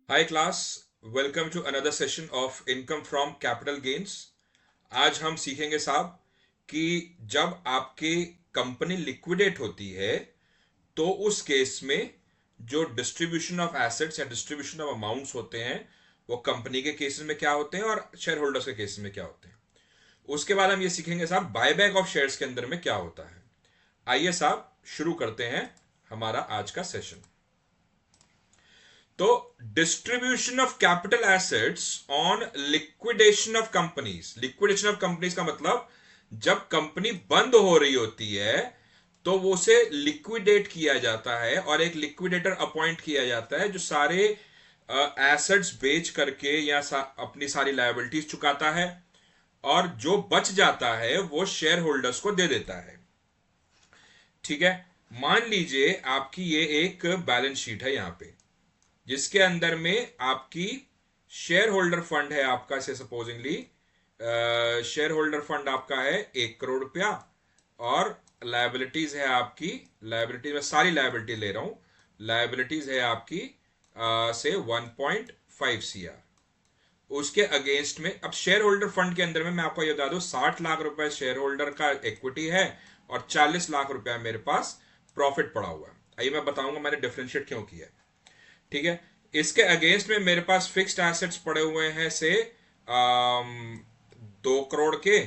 Hi class, welcome to another session of income from capital gains. आज हम सीखेंगे साहब कि जब आपकी कंपनी लिक्विडेट होती है तो उस केस में जो डिस्ट्रीब्यूशन ऑफ एसेट्स या डिस्ट्रीब्यूशन ऑफ अमाउंट्स होते हैं वो कंपनी के केसेस में क्या होते हैं और शेयर होल्डर्स के केसेस में क्या होते हैं। उसके बाद हम ये सीखेंगे साहब बायबैक ऑफ शेयर्स के अंदर में क्या होता है। आइए साहब शुरू करते हैं हमारा आज का सेशन। तो distribution of capital assets on liquidation of companies. Liquidation of companies का मतलब जब कंपनी बंद हो रही होती है तो वो उसे लिक्विडेट किया जाता है और एक लिक्विडेटर अपॉइंट किया जाता है जो सारे एसेट्स बेच करके या अपनी सारी लायबिलिटीज चुकाता है और जो बच जाता है वो शेयर होल्डर्स को दे देता है। ठीक है, मान लीजिए आपकी ये एक बैलेंस शीट है यहां पे जिसके अंदर में आपकी शेयर होल्डर फंड है आपका से सपोजिंगली शेयर होल्डर फंड आपका है 1 करोड़ रुपया और लाइबिलिटीज है आपकी, लाइबिलिटीज में सारी लाइबिलिटी ले रहा हूं, लाइबिलिटीज है आपकी से 1.5 CR। उसके अगेंस्ट में अब शेयर होल्डर फंड के अंदर में मैं आपको ये बता दूं 60 लाख रुपए शेयर होल्डर का इक्विटी है और 40 लाख रुपया मेरे पास प्रॉफिट पड़ा हुआ है। आइए मैं बताऊंगा मैंने डिफरेंशिएट क्यों किया। ठीक है, इसके अगेंस्ट में मेरे पास फिक्स्ड एसेट्स पड़े हुए हैं से 2 करोड़ के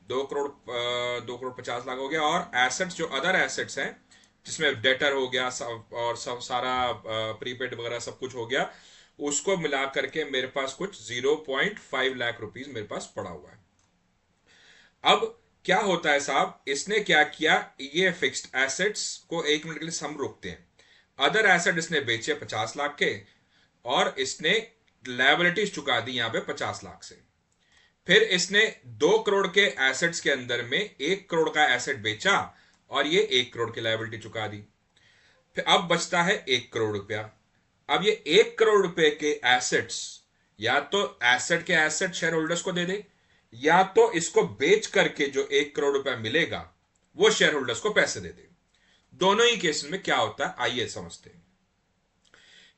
2 करोड़ 50 लाख हो गया और एसेट्स जो अदर एसेट्स हैं जिसमें डेटर हो गया और सब सारा प्रीपेड वगैरह सब कुछ हो गया, उसको मिला करके मेरे पास कुछ 0.5 लाख रुपीज मेरे पास पड़ा हुआ है। अब क्या होता है साहब, इसने क्या किया, ये फिक्स्ड एसेट्स को 1 मिनट के लिए सम रोकते हैं। अदर एसेट इसने बेचे 50 लाख के और इसने लायबिलिटीज चुका दी यहां पे 50 लाख से। फिर इसने 2 करोड़ के एसेट्स के अंदर में 1 करोड़ का एसेट बेचा और ये 1 करोड़ की लायबिलिटी चुका दी। फिर अब बचता है 1 करोड़ रुपया। अब ये 1 करोड़ रुपए के एसेट्स या तो एसेट के एसेट शेयर होल्डर्स को दे दे या तो इसको बेच करके जो 1 करोड़ रुपया मिलेगा वो शेयर होल्डर्स को पैसे दे दे। दोनों ही केसेस में क्या होता है आइए समझते हैं।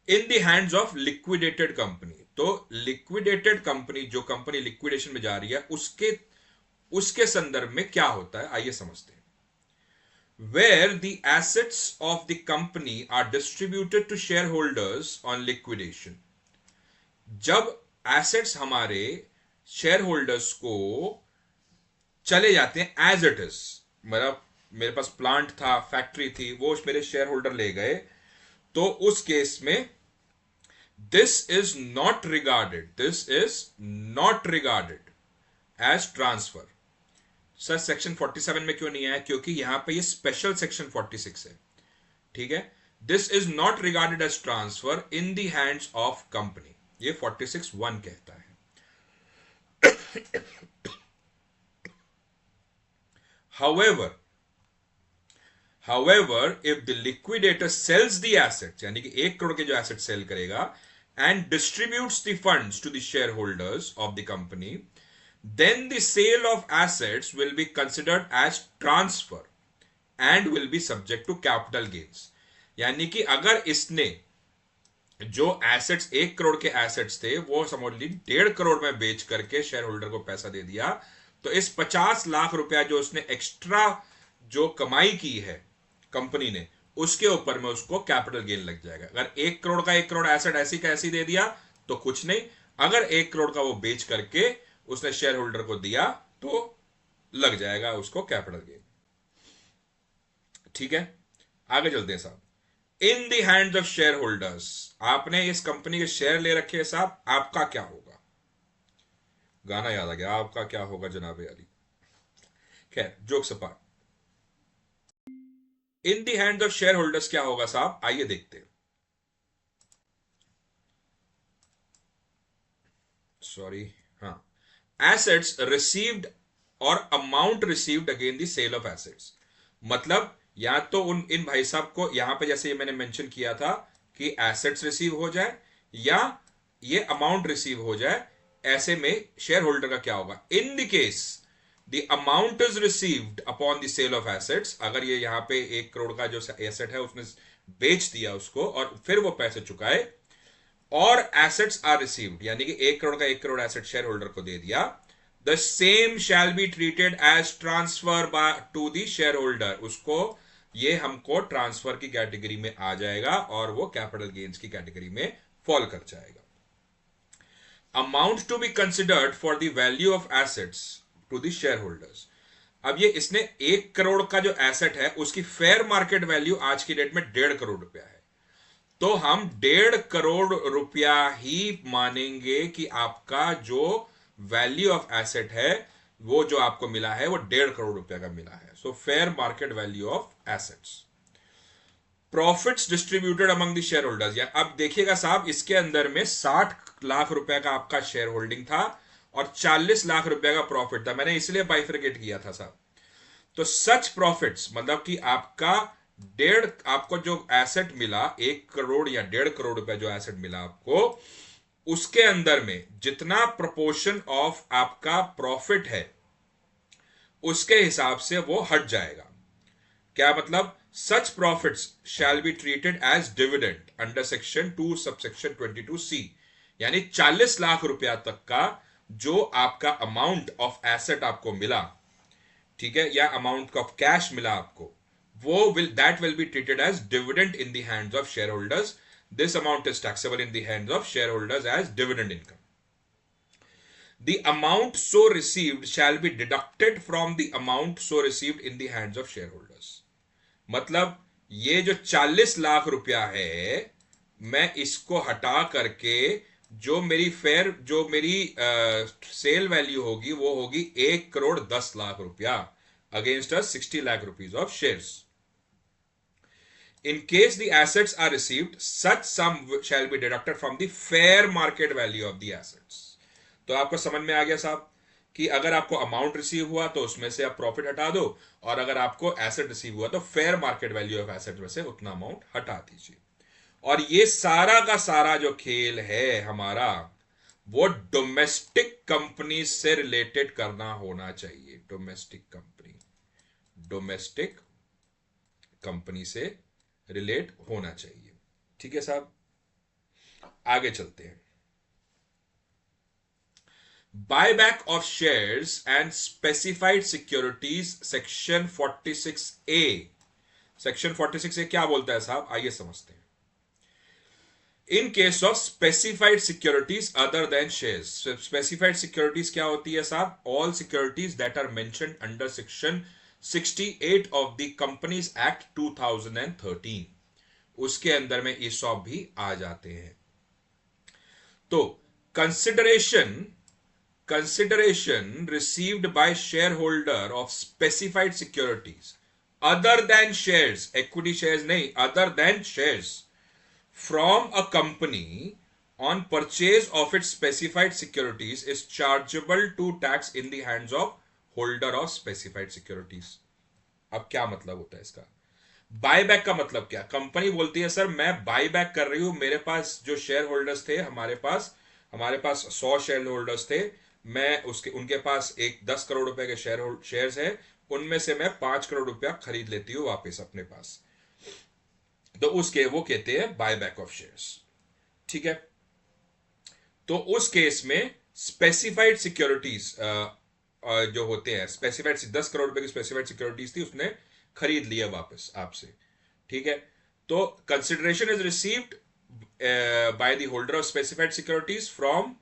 इन the hands of liquidated company, तो लिक्विडेटेड कंपनी जो कंपनी लिक्विडेशन में जा रही है उसके उसके संदर्भ में क्या होता है आइए समझते हैं। Where the assets of the company are distributed to share holders on liquidation. जब एसेट्स हमारे शेयर होल्डर्स को चले जाते हैं एज इट इज, मतलब मेरे पास प्लांट था, फैक्ट्री थी, वो मेरे शेयर होल्डर ले गए, तो उस केस में this is not regarded as transfer. Sir section 47 में क्यों नहीं आया, क्योंकि यहां पे ये स्पेशल सेक्शन 46 है। ठीक है, this is not regarded as transfer in the hands of company, ये 46(1) कहता है। However, if the liquidator sells the assets, यानी कि 1 करोड़ के जो एसेट सेल करेगा and distributes the funds to the shareholders of the company, then the sale of assets will be considered as transfer and will be subject to capital gains। यानी कि अगर इसने जो एसेट्स 1 करोड़ के एसेट्स थे वो समझ ली 1.5 करोड़ में बेच करके शेयर होल्डर को पैसा दे दिया, तो इस 50 लाख रुपया जो उसने एक्स्ट्रा जो कमाई की है कंपनी ने उसके ऊपर में उसको कैपिटल गेन लग जाएगा। अगर 1 करोड़ का 1 करोड़ एसेट ऐसी का ऐसी दे दिया तो कुछ नहीं, अगर 1 करोड़ का वो बेच करके उसने शेयर होल्डर को दिया तो लग जाएगा उसको कैपिटल गेन। ठीक है, आगे चलते हैं साहब। इन the hands of share holders, आपने इस कंपनी के शेयर ले रखे हैं साहब, आपका क्या होगा। गाना याद आ गया, आपका क्या होगा जनाब अली। खैर jokes apart, in the hands of share holders क्या होगा साहब, आइए देखते हैं। सॉरी, हाँ, एसेट्स रिसीव्ड और amount received again the sale of assets. मतलब या तो इन भाई साहब को यहां पे जैसे ये मैंने मेंशन किया था कि एसेट्स रिसीव हो जाए या ये अमाउंट रिसीव हो जाए, ऐसे में शेयर होल्डर का क्या होगा। In the case the amount is received upon the sale of assets, अगर ये यहां पे 1 करोड़ का जो एसेट है उसने बेच दिया उसको और फिर वो पैसे चुकाए, और एसेट्स आर रिसीव्ड, यानी कि 1 करोड़ का 1 करोड़ एसेट शेयर होल्डर को दे दिया, the same shall be treated as transfer to the share holder, उसको ये हमको ट्रांसफर की कैटेगरी में आ जाएगा और वो कैपिटल गेन्स की कैटेगरी में फॉल कर जाएगा. Amount to be considered for the value of assets to the share holders. अब ये इसने 1 करोड़ का जो एसेट है उसकी फेयर मार्केट वैल्यू आज की डेट में 1.5 करोड़ रुपया है, तो हम 1.5 करोड़ रुपया ही मानेंगे कि आपका जो वैल्यू ऑफ एसेट है वो जो आपको मिला है वो 1.5 करोड़ रुपया का मिला है. So fair market value of assets. Profits distributed among the share holders. या अब देखिएगा साहब, इसके अंदर में 60 लाख रुपए का आपका शेयर होल्डिंग था और 40 लाख रुपए का प्रॉफिट था. मैंने इसलिए बाइफरकेट किया था साहब. तो सच प्रॉफिट्स मतलब कि आपको जो एसेट मिला 1 करोड़ या 1.5 करोड़ रुपए जो एसेट मिला आपको, उसके अंदर में जितना प्रोपोर्शन ऑफ आपका प्रॉफिट है उसके हिसाब से वो हट जाएगा. क्या मतलब? Such profits shall be treated as dividend under section 2 subsection 22C. यानी 40 लाख रुपया तक का जो आपका अमाउंट ऑफ एसेट आपको मिला, ठीक है, या अमाउंट ऑफ कैश मिला आपको, वो that will be treated as dividend in the hands of share holders. This amount is taxable in the hands of share holders as dividend income. The amount so received shall be deducted from the amount so received in the hands of shareholders. मतलब ये जो 40 लाख रुपया है, मैं इसको हटा करके जो मेरी सेल वैल्यू होगी वो होगी 1 करोड़ 10 लाख रुपया against 60 lakh rupees of shares. In case the assets are received, such sum shall be deducted from the fair market value of the assets. तो आपको समझ में आ गया साहब कि अगर आपको अमाउंट रिसीव हुआ तो उसमें से आप प्रॉफिट हटा दो, और अगर आपको एसेट रिसीव हुआ तो fair market value of asset में से उतना अमाउंट हटा दीजिए. और ये सारा का सारा जो खेल है हमारा वो डोमेस्टिक कंपनी से रिलेटेड करना होना चाहिए. डोमेस्टिक कंपनी से रिलेट होना चाहिए. ठीक है साहब, आगे चलते हैं. Buyback of shares and specified securities section 46A. Section 46A क्या बोलता है साहब, आइए समझते हैं. In case of specified securities other than shares. Specified securities क्या होती है साहब? All securities that are mentioned under section 68 of the companies act 2013. उसके अंदर में ईसॉप भी आ जाते हैं. तो consideration received by shareholder of specified securities other than shares, equity shares नहीं, other than shares, from a company on purchase of its specified securities is chargeable to tax in the hands of holder of specified securities. अब क्या मतलब होता है इसका? Buyback का मतलब क्या? कंपनी बोलती है सर मैं बायबैक कर रही हूं, मेरे पास जो शेयर होल्डर्स थे, हमारे पास 100 शेयर होल्डर्स थे, मैं उनके पास 10 करोड़ रुपए के शेयर्स है, उनमें से मैं 5 करोड़ रुपया खरीद लेती हूं वापस अपने पास. तो वो कहते हैं बायबैक ऑफ शेयर्स. ठीक है, तो उस केस में स्पेसिफाइड सिक्योरिटीज जो होते हैं, स्पेसिफाइड 10 करोड़ रुपए की स्पेसिफाइड सिक्योरिटीज थी, उसने खरीद लिया वापस आपसे. ठीक है, तो consideration is received by the holder of specified securities from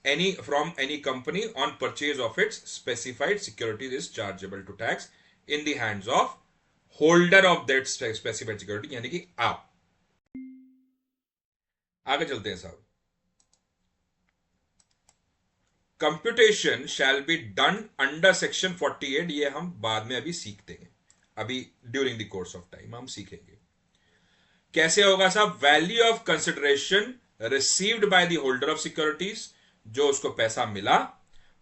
any company on purchase of its specified securities is chargeable to tax in the hands of holder of that specified security, यानी कि आप. आगे चलते हैं साहब. Computation shall be done under section 48. ये हम बाद में अभी सीखते हैं, अभी during the course of time हम सीखेंगे कैसे होगा साहब. Value of consideration received by the holder of securities, जो उसको पैसा मिला,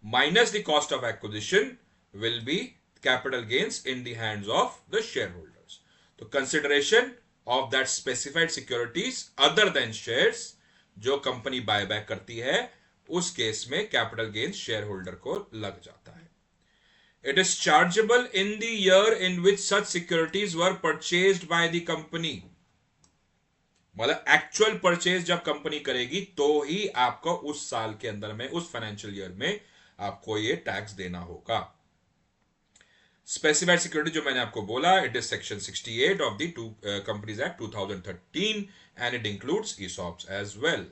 minus the cost of acquisition will be capital gains in the hands of the share holders. तो consideration of that specified securities other than shares जो company buyback करती है, उस case में कैपिटल गेन्स शेयर होल्डर को लग जाता है. It is chargeable in the year in which such securities were purchased by the company. मतलब एक्चुअल परचेज जब कंपनी करेगी तो ही आपको उस साल के अंदर में, उस फाइनेंशियल ईयर में आपको ये टैक्स देना होगा। स्पेसिफाइड सिक्योरिटी जो मैंने आपको बोला, it is section 68 of the companies act 2013 and it includes ESOPs as well.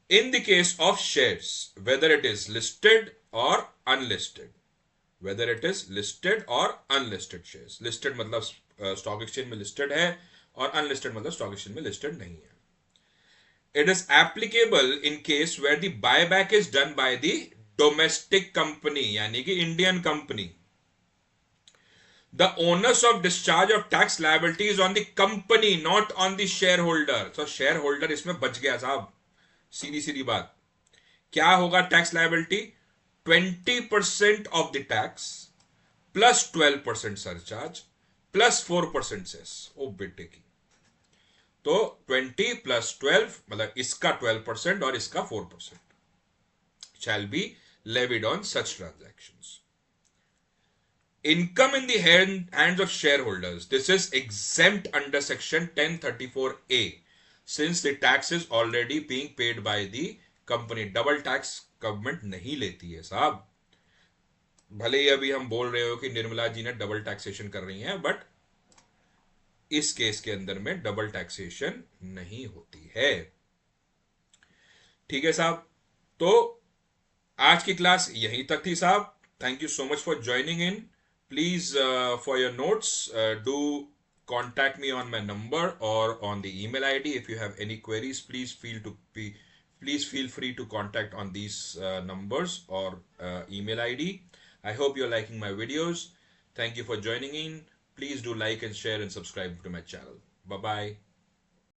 In the case of shares, whether it is listed or unlisted, whether it is listed or unlisted shares, listed मतलब stock exchange में listed है और unlisted मतलब stock exchange में listed नहीं है। It is applicable in case where the buyback is done by the domestic company, यानी कि Indian company. The onus of discharge of tax liability is on the company, not on the shareholder. So shareholder इसमें बच गया साहब, सीधी सीधी बात। क्या होगा tax liability? 20% of the tax plus 12% surcharge plus 4% cess. ओ बेटे की, तो 20 प्लस 12 मतलब इसका 12% और इसका 4% shall be levied on such transactions. Income in the hands of shareholders, this is exempt under section 1034A since the tax is already being paid by the company. Double tax government नहीं लेती है साहब। भले ही अभी हम बोल रहे हो कि निर्मला जी ने डबल टैक्सेशन कर रही हैं, बट इस केस के अंदर में डबल टैक्सेशन नहीं होती है। ठीक है साहब, तो आज की क्लास यहीं तक थी साहब। Thank you so much for joining in. Please, for your notes, do contact me on my number or on the email ID. If you have any queries, please feel free to contact on these numbers or email ID. I hope you're liking my videos. Thank you for joining in. Please do like and share and subscribe to my channel. Bye bye.